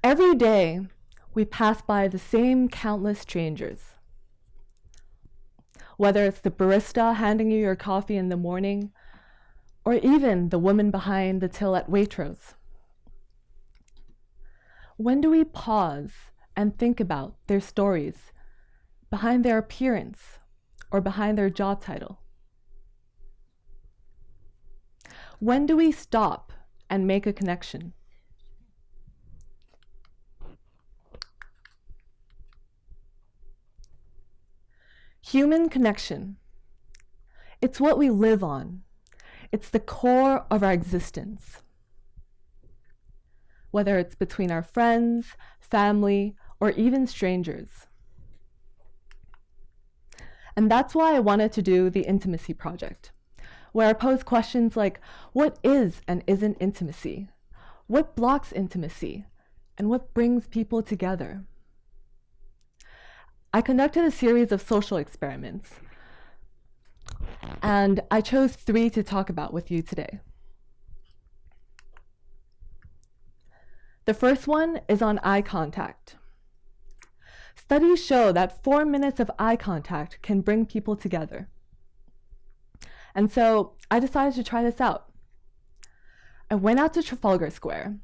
Every day, we pass by the same countless strangers. Whether it's the barista handing you your coffee in the morning, or even the woman behind the till at Waitrose. When do we pause and think about their stories behind their appearance or behind their job title? When do we stop and make a connection? Human connection. It's what we live on. It's the core of our existence. Whether it's between our friends, family, or even strangers. And that's why I wanted to do the Intimacy Project, where I pose questions like, what is and isn't intimacy? What blocks intimacy? And what brings people together? I conducted a series of social experiments, and I chose 3 to talk about with you today. The first one is on eye contact. Studies show that 4 minutes of eye contact can bring people together. And so I decided to try this out. I went out to Trafalgar Square,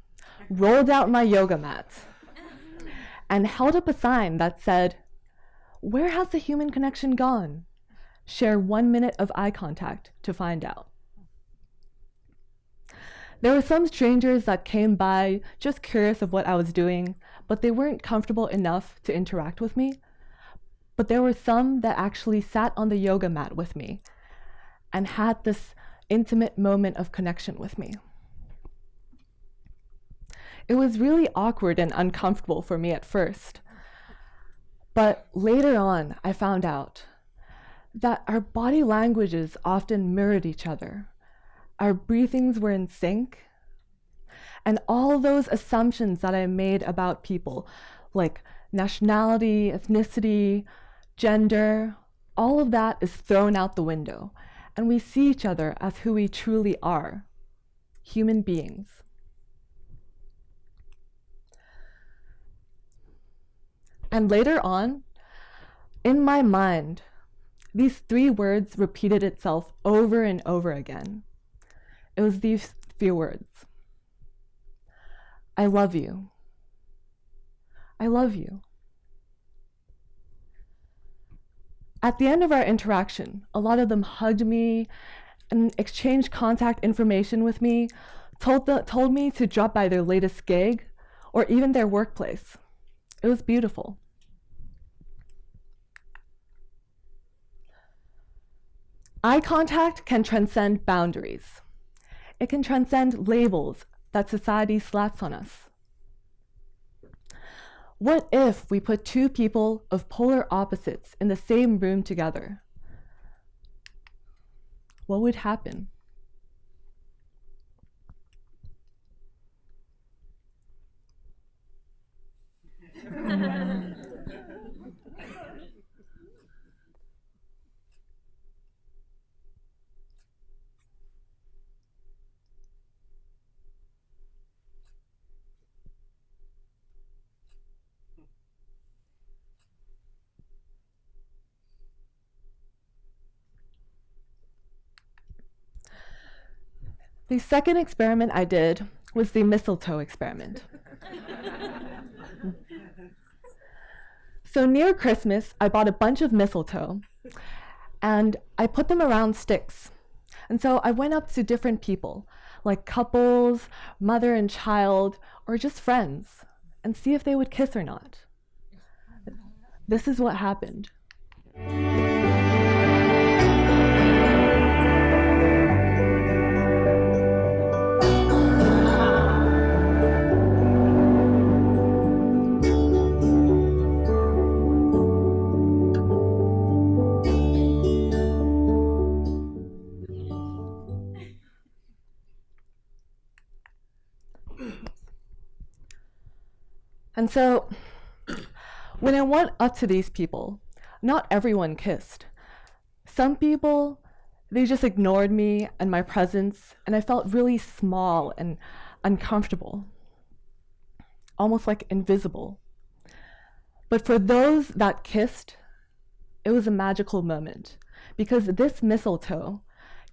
rolled out my yoga mat, and held up a sign that said, "Where has the human connection gone? Share 1 minute of eye contact to find out." There were some strangers that came by just curious of what I was doing, but they weren't comfortable enough to interact with me. But there were some that actually sat on the yoga mat with me and had this intimate moment of connection with me. It was really awkward and uncomfortable for me at first. But later on, I found out that our body languages often mirrored each other. Our breathings were in sync. And all those assumptions that I made about people, like nationality, ethnicity, gender, all of that is thrown out the window. And we see each other as who we truly are, human beings. And later on, in my mind, these 3 words repeated itself over and over again. It was these few words. I love you. I love you. At the end of our interaction, a lot of them hugged me and exchanged contact information with me, told me to drop by their latest gig or even their workplace. It was beautiful. Eye contact can transcend boundaries. It can transcend labels that society slaps on us. What if we put 2 people of polar opposites in the same room together? What would happen? The second experiment I did was the mistletoe experiment. So near Christmas, I bought a bunch of mistletoe and I put them around sticks. And so I went up to different people, like couples, mother and child, or just friends, and see if they would kiss or not. This is what happened. And so, when I went up to these people, not everyone kissed. Some people, they just ignored me and my presence, and I felt really small and uncomfortable. almost like invisible. But for those that kissed, it was a magical moment, because this mistletoe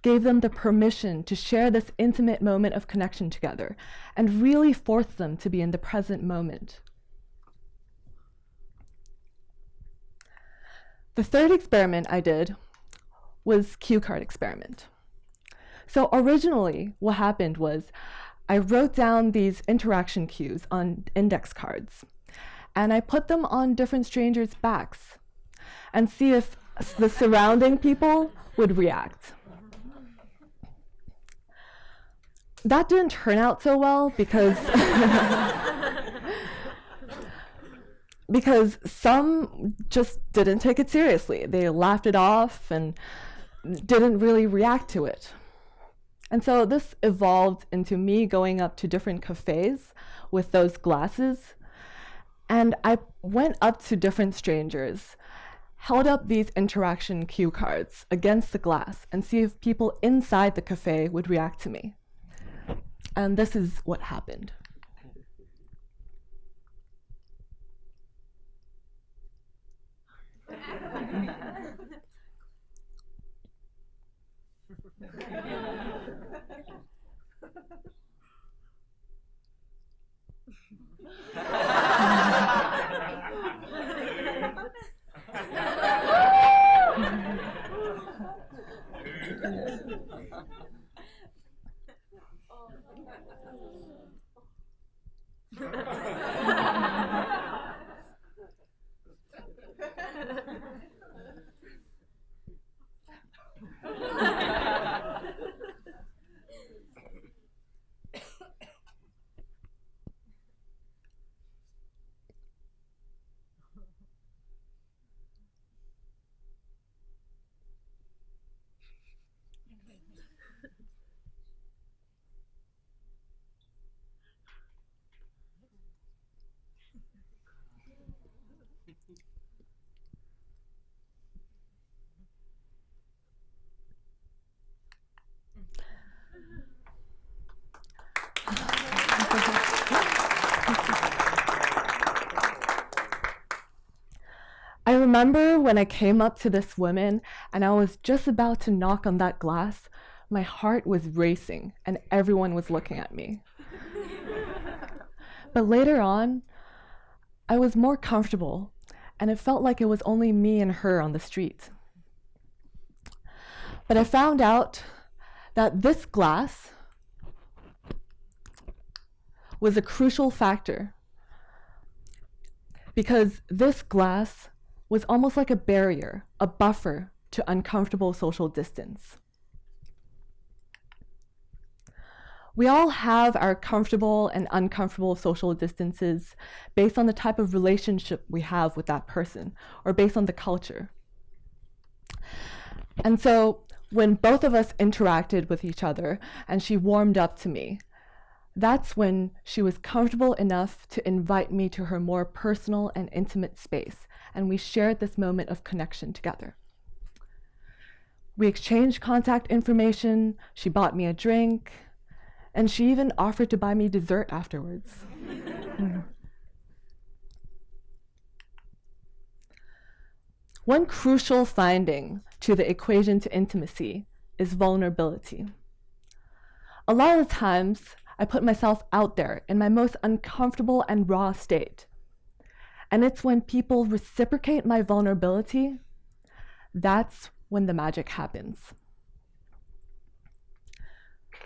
gave them the permission to share this intimate moment of connection together and really forced them to be in the present moment. The third experiment I did was cue card experiment. So originally what happened was I wrote down these interaction cues on index cards and I put them on different strangers' backs and see if the surrounding people would react. That didn't turn out so well because because some just didn't take it seriously. They laughed it off and didn't really react to it. And so this evolved into me going up to different cafes with those glasses, and I went up to different strangers, held up these interaction cue cards against the glass and see if people inside the cafe would react to me. And this is what happened. I remember when I came up to this woman and I was just about to knock on that glass, my heart was racing and everyone was looking at me. But later on, I was more comfortable and it felt like it was only me and her on the street. But I found out that this glass was a crucial factor, because this glass was almost like a barrier, a buffer to uncomfortable social distance. We all have our comfortable and uncomfortable social distances based on the type of relationship we have with that person or based on the culture. And so when both of us interacted with each other and she warmed up to me, that's when she was comfortable enough to invite me to her more personal and intimate space, and we shared this moment of connection together. We exchanged contact information, she bought me a drink, and she even offered to buy me dessert afterwards. One crucial finding to the equation to intimacy is vulnerability. A lot of times, I put myself out there in my most uncomfortable and raw state. And it's when people reciprocate my vulnerability, that's when the magic happens.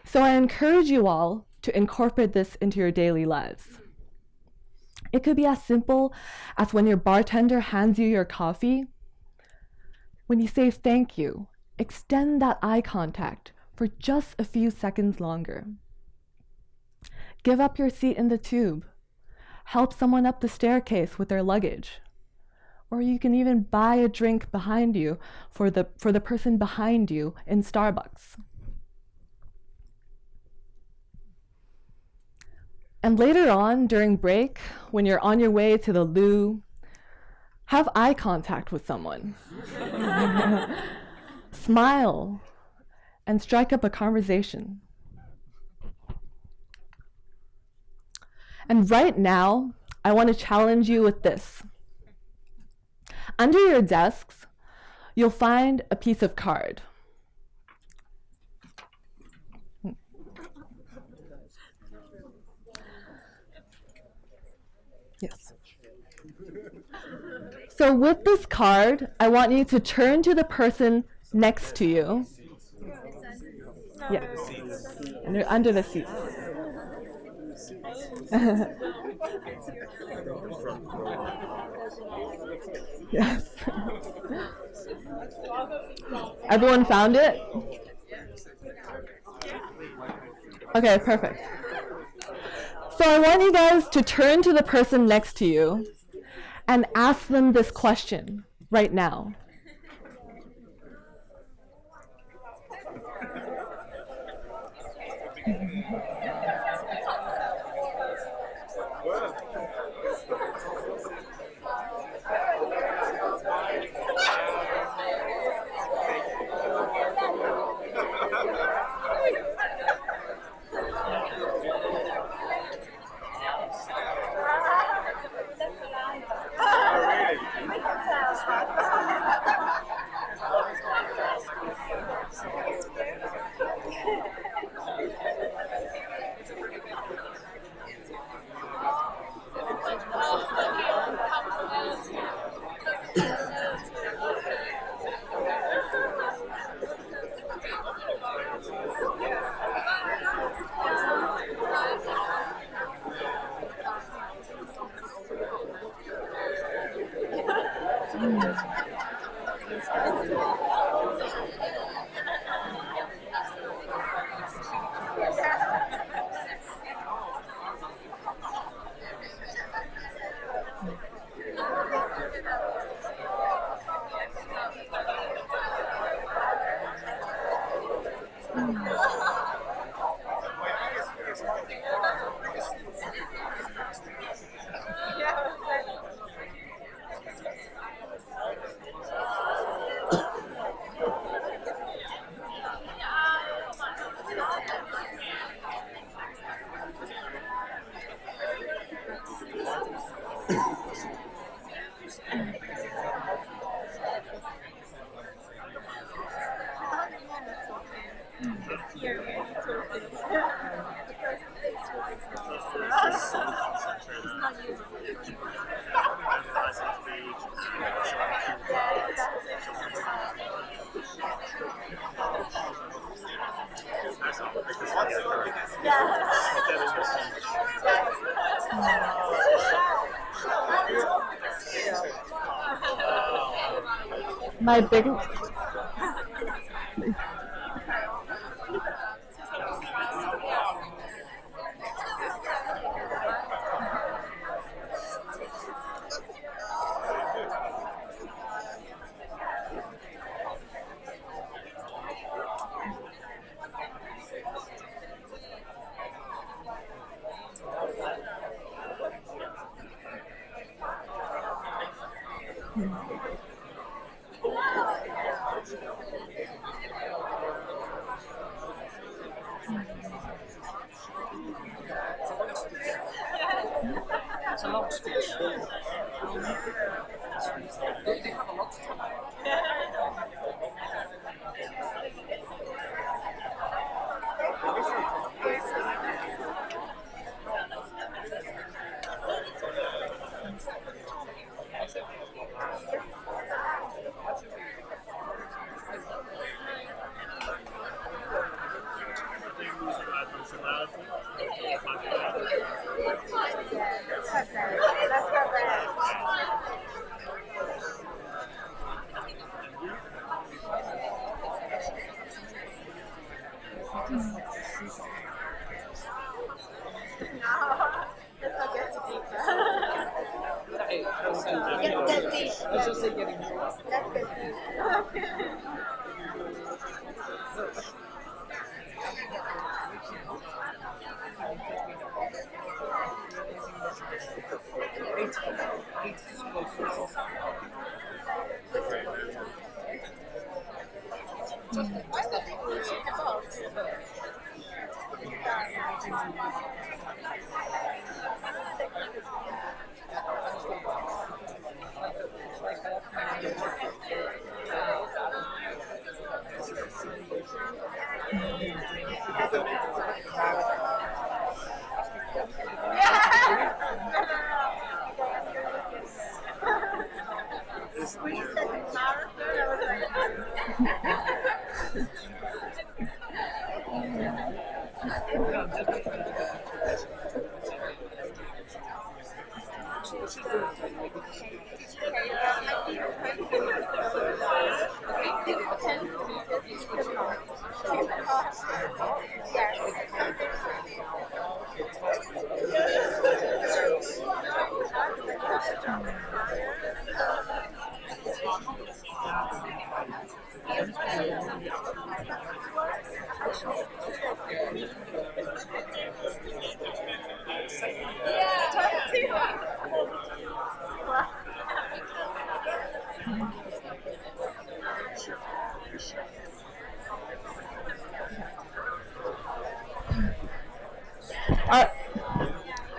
So I encourage you all to incorporate this into your daily lives. It could be as simple as when your bartender hands you your coffee. When you say thank you, extend that eye contact for just a few seconds longer. Give up your seat in the tube. Help someone up the staircase with their luggage. Or you can even buy a drink behind you for the person behind you in Starbucks. And later on, during break, when you're on your way to the loo, have eye contact with someone. Smile and strike up a conversation. And right now, I want to challenge you with this. Under your desks, you'll find a piece of card. Yes. So with this card, I want you to turn to the person next to you. Yeah. And they're under the seat. Yes. Everyone found it? Okay, perfect. So I want you guys to turn to the person next to you and ask them this question right now. My big It's a long speech. They have a lot to talk about.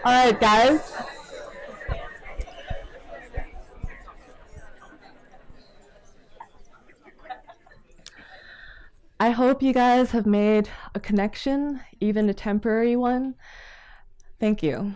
All right, guys. I hope you guys have made a connection, even a temporary one. Thank you.